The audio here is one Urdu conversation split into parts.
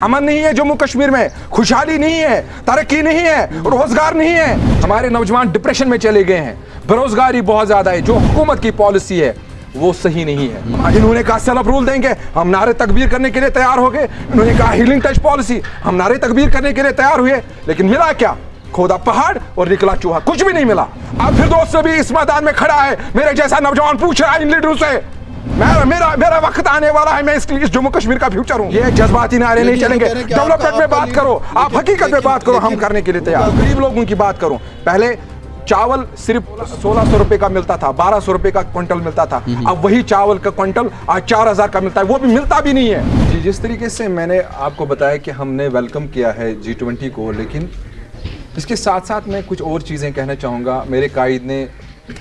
امن نہیں ہے جموں کشمیر میں, خوشحالی نہیں ہے, ترقی نہیں ہے, روزگار نہیں ہے. ہمارے نوجوان ڈپریشن میں چلے گئے ہیں, بے روزگاری بہت زیادہ ہے. جو حکومت کی پالیسی ہے وہ صحیح نہیں ہے. انہوں نے کہا سیلف رول دیں گے, ہم نعرے تکبیر کرنے کے لیے تیار ہو گئے. انہوں نے کہا ہیلنگ ٹچ پالیسی, ہم نعرے تکبیر کرنے کے لیے تیار ہوئے, لیکن ملا کیا؟ کھودا پہاڑ اور نکلا چوہا, کچھ بھی نہیں ملا. اب پھر دوست بھی اس میدان میں کھڑا ہے, میرے جیسا نوجوان پوچھ رہا ہے ان لیڈروں سے, میرا وقت آنے والا ہے, میں اس جموں کشمیر کا فیوچر ہوں. یہ جذباتی نعرے نہیں چلیں گے. ڈیولپمنٹ میں بات کرو, آپ حقیقت میں بات کرو, ہم کرنے کے لیے تیار. غریب لوگوں کی بات کروں, پہلے چاول صرف 1600 روپے کا ملتا تھا, 1200 روپے کا کوئنٹل ملتا تھا. اب وہی چاول کا کوئنٹل آج 4000 کا ملتا ہے, وہ بھی ملتا بھی نہیں ہے. جس طریقے سے میں نے آپ کو بتایا کہ ہم نے ویلکم کیا ہے G20 کو, لیکن اس کے ساتھ ساتھ میں کچھ اور چیزیں کہنا چاہوں گا. میرے قائد نے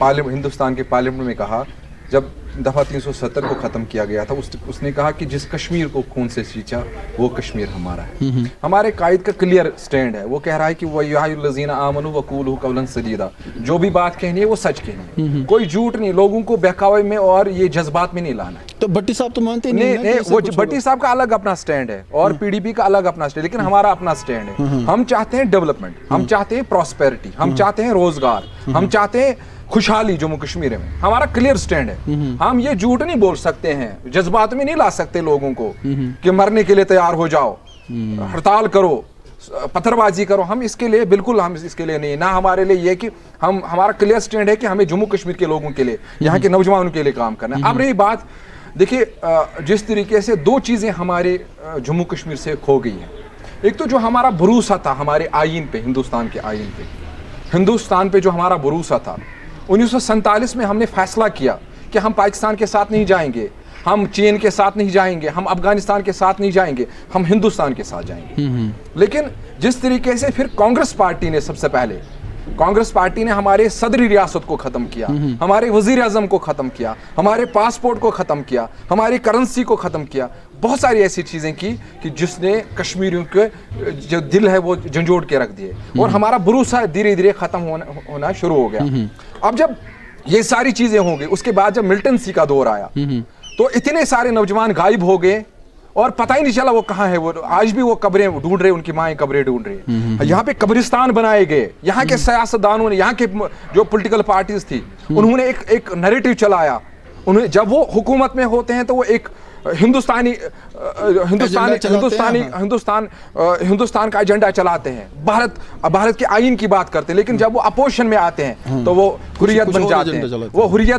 ہندوستان کے پارلیمنٹ میں کہا, جب دفعہ 370 کو ختم کیا گیا تھا, اس نے کہا کہ جس کشمیر کو خون سے سینچا وہ کشمیر ہمارا ہے. ہمارے قائد کا کلیئر سٹینڈ ہے, وہ کہہ رہا ہے کہ وَيَحْيُ الَّذِينَ آمَنُوا وَقُولُوا قَوْلًا سَدِيدًا, جو بھی بات کہنی ہے وہ سچ کہنی ہے, کوئی جھوٹ نہیں. لوگوں کو بہکاوے میں اور یہ جذبات میں نہیں لانا ہے. تو بھٹی صاحب تو مانتے نہیں, وہ بھٹی صاحب کا الگ اپنا سٹینڈ ہے اور PDP کا الگ اپنا سٹینڈ, لیکن ہمارا اپنا سٹینڈ ہے. ہم چاہتے ہیں ڈیولپمنٹ, ہم چاہتے ہیں پراسپیرٹی, ہم چاہتے ہیں روزگار, ہم چاہتے ہیں خوشحالی جموں کشمیر میں. ہمارا کلیئر سٹینڈ ہے. ہم یہ جھوٹ نہیں بول سکتے ہیں, جذبات میں نہیں لا سکتے لوگوں کو کہ مرنے کے لیے تیار ہو جاؤ, ہڑتال کرو, پتھر بازی کرو. ہم اس کے لیے بالکل, ہم اس کے لیے نہیں. نہ ہمارے لیے یہ کہ ہمارا کلیئر سٹینڈ ہے کہ ہمیں جموں کشمیر کے لوگوں کے لیے, یہاں کے نوجوانوں کے لیے کام کرنا ہے. اب رہی بات, دیکھیے جس طریقے سے دو چیزیں ہمارے جموں کشمیر سے کھو گئی ہیں. ایک تو جو ہمارا بھروسہ تھا ہمارے آئین پہ, ہندوستان کے آئین پہ, ہندوستان پہ جو ہمارا بھروسہ تھا, 1947 میں ہم نے فیصلہ کیا کہ ہم پاکستان کے ساتھ نہیں جائیں گے, ہم چین کے ساتھ نہیں جائیں گے, ہم افغانستان کے ساتھ نہیں جائیں گے, ہم ہندوستان کے ساتھ جائیں گے. لیکن جس طریقے سے پھر کانگریس پارٹی نے, سب سے پہلے کانگریس پارٹی نے ہمارے صدری ریاست کو ختم کیا, ہمارے وزیر اعظم کو ختم کیا, ہمارے پاسپورٹ کو ختم کیا, ہماری کرنسی کو ختم کیا, بہت ساری ایسی چیزیں کی کہ جس نے کشمیریوں کے جو دل ہے وہ جھنجھوڑ کے رکھ دیے, اور ہمارا بھروسہ دھیرے دھیرے ختم ہونا شروع ہو گیا. اب جب یہ ساری چیزیں ہوں گی, اس کے بعد جب ملٹنسی کا دور آیا تو اتنے سارے نوجوان غائب ہو گئے اور پتہ ہی نہیں چلا وہ کہاں ہے. وہ آج بھی وہ قبریں ڈھونڈ رہے, ان کی مائیں قبریں ڈھونڈ رہی. یہاں پہ قبرستان بنائے گئے. یہاں کے سیاستدانوں نے, یہاں کے جو پولیٹیکل پارٹیز تھی, انہوں نے ایک نیریٹو چلایا. انہیں جب وہ حکومت میں ہوتے ہیں تو وہ ایک ہندوستان کا ایجنڈا چلاتے ہیں, بھارت کے آئین کی بات کرتے ہیں, لیکن جب وہ اپوزیشن میں آتے ہیں تو وہ حریت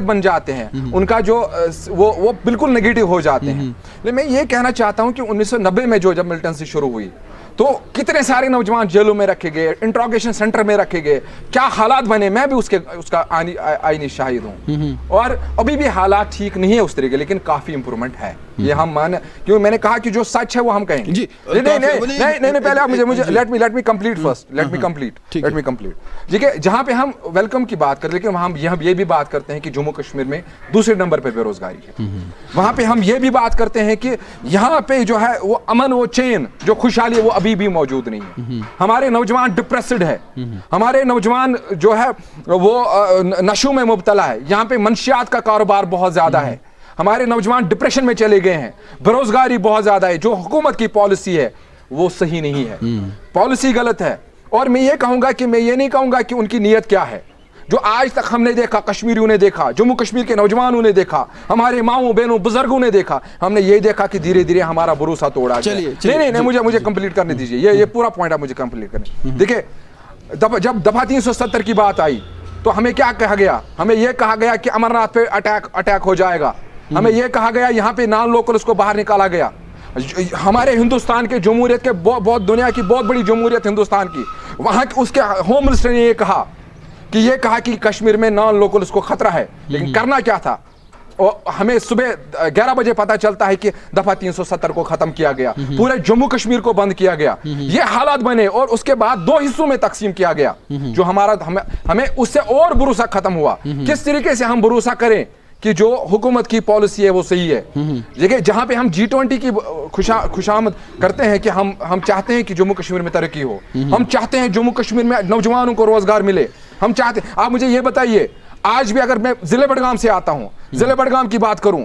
بن جاتے ہیں, ان کا جو وہ بالکل نگیٹو ہو جاتے ہیں. لیکن میں یہ کہنا چاہتا ہوں کہ 1990 میں جب ملٹنسی شروع ہوئی تو کتنے سارے نوجوان جیلوں میں رکھے گئے, انٹروگیشن سینٹر میں رکھے گئے, کیا حالات بنے, میں بھی اس کا آئینی شاہد ہوں. اور ابھی بھی حالات ٹھیک نہیں ہے اس طریقے, لیکن کافی امپرومنٹ ہے, یہ ہم کیوں میں نے کہا کہ جو سچ ہے وہ ہم کہیں گے. نہیں, پہلے آپ مجھے let me complete first, let me complete. ٹھیک ہے, جہاں پہ ہم ویلکم کی بات کرتے, لیکن ہم یہ بھی بات کرتے ہیں کہ جموں کشمیر میں دوسرے نمبر پہ بے روزگاری ہے. وہاں پہ ہم یہ بھی بات کرتے ہیں کہ یہاں پہ جو ہے وہ امن, وہ چین, جو خوشحالی ہے وہ ابھی بھی موجود نہیں ہے. ہمارے نوجوان ڈپریسڈ ہے, ہمارے نوجوان جو ہے وہ نشوں میں مبتلا ہے, یہاں پہ منشیات کا کاروبار بہت زیادہ ہے, ہمارے نوجوان ڈپریشن میں چلے گئے ہیں, بے روزگاری بہت زیادہ ہے. جو حکومت کی پالیسی ہے وہ صحیح نہیں ہے, پالیسی غلط ہے. اور میں یہ کہوں گا کہ میں یہ نہیں کہوں گا کہ ان کی نیت کیا ہے. جو آج تک ہم نے دیکھا, کشمیریوں نے دیکھا, جموں کشمیر کے نوجوانوں نے دیکھا, ہمارے ماؤں بہنوں بزرگوں نے دیکھا, ہم نے یہ دیکھا کہ دھیرے دھیرے ہمارا بھروسہ توڑا گیا. نہیں, مجھے کمپلیٹ کرنے دیجیے, یہ پورا پوائنٹ آپ مجھے کمپلیٹ کریں. دیکھیں, جب دفعہ 370 کی بات آئی تو ہمیں کیا کہا گیا, ہمیں یہ کہا گیا کہ امرناتھ پہ اٹیک ہو جائے گا, ہمیں یہ کہا گیا یہاں پہ نان لوکلز کو باہر نکالا گیا. ہمارے ہندوستان کے جمہوریت کے بہت دنیا کی بہت بڑی جمہوریت ہندوستان کی, وہاں اس کے ہوم منسٹر نے یہ کہا کہ کشمیر میں نان لوکلز کو خطرہ ہے. لیکن کرنا کیا تھا, ہمیں صبح 11 بجے پتہ چلتا ہے کہ دفعہ 370 کو ختم کیا گیا, پورے جموں کشمیر کو بند کیا گیا. یہ حالات بنے اور اس کے بعد 2 حصوں میں تقسیم کیا گیا, جو ہمیں اس سے اور بھروسہ ختم ہوا. کس طریقے سے ہم بھروسہ کریں کہ جو حکومت کی پالیسی ہے وہ صحیح ہے. دیکھیں, جہاں پہ ہم G20 کی خوشامد کرتے ہیں کہ ہم چاہتے ہیں کہ جموں کشمیر میں ترقی ہو, ہم چاہتے ہیں جموں کشمیر میں نوجوانوں کو روزگار ملے, ہم چاہتے ہیں. آپ مجھے یہ بتائیے, آج بھی اگر میں ضلع بڈگام سے آتا ہوں, ضلع بڈگام کی بات کروں,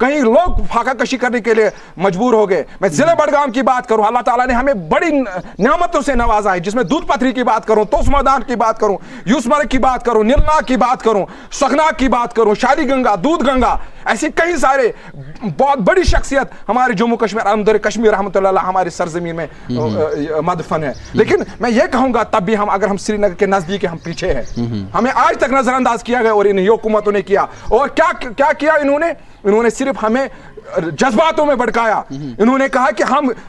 کہیں لوگ فاقہ کشی کرنے کے لیے مجبور ہو گئے. میں ضلع بڑگام کی بات کروں, اللہ تعالیٰ نے ہمیں بڑی نعمتوں سے نوازا ہے, جس میں دودھ پتھری کی بات کروں, توس میدان کی بات کروں, یوسمرگ کی بات کروں, نیلناگ کی بات کروں, سکھناگ کی بات کروں, شالی گنگا, دودھ گنگا, ایسی کئی سارے بہت بڑی شخصیت ہمارے جموں کشمیر, احمد کشمیر رحمۃ اللہ ہماری سرزمین میں مدفن ہے. لیکن میں یہ کہوں گا تب بھی اگر ہم سری نگر کے نزدیک ہم پیچھے ہیں, ہمیں آج تک نظر انداز کیا گیا اور انہیں حکومتوں نے کیا. اور کیا کیا انہوں نے صرف ہمیں جذباتوں میں بھڑکایا. انہوں نے کہا کہ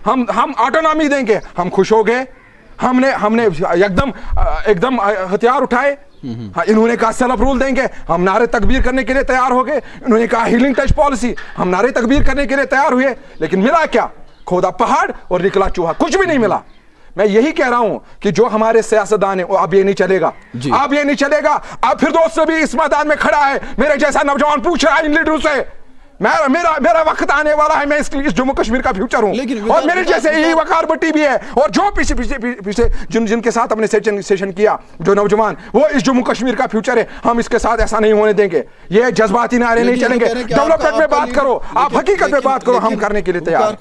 ہم آٹونامی دیں گے, ہم خوش ہو گئے, ہم نے ایک دم ہتھیار اٹھائے. انہوں نے کہا سیلف رول دیں گے, ہم نعرے تکبیر کرنے کے لیے تیار ہو گئے. انہوں نے کہا ہیلنگ ٹچ پالیسی, ہم نعرے تکبیر کرنے کے لیے تیار ہوئے. لیکن ملا کیا؟ کھودا پہاڑ اور نکلا چوہا, کچھ بھی نہیں ملا. میں یہی کہہ رہا ہوں کہ جو ہمارے سیاستدان ہیں اب یہ نہیں چلے گا, اب یہ نہیں چلے گا. اب پھر دوست بھی اس میدان میں کھڑا ہے, میرے جیسا نوجوان پوچھ رہا ہے ان لیڈروں سے, میرا وقت آنے والا ہے, میں اس جموں کشمیر کا فیوچر ہوں. اور میرے جیسے یہی وقار بٹی بھی ہے, اور جو پیچھے جن کے ساتھ ہم نے سیشن کیا, جو نوجوان, وہ اس جموں کشمیر کا فیوچر ہے. ہم اس کے ساتھ ایسا نہیں ہونے دیں گے. یہ جذباتی نعرے نہیں چلیں گے. ڈیولپمنٹ میں بات کرو, آپ حقیقت میں بات کرو, ہم کرنے کے لیے تیار ہیں.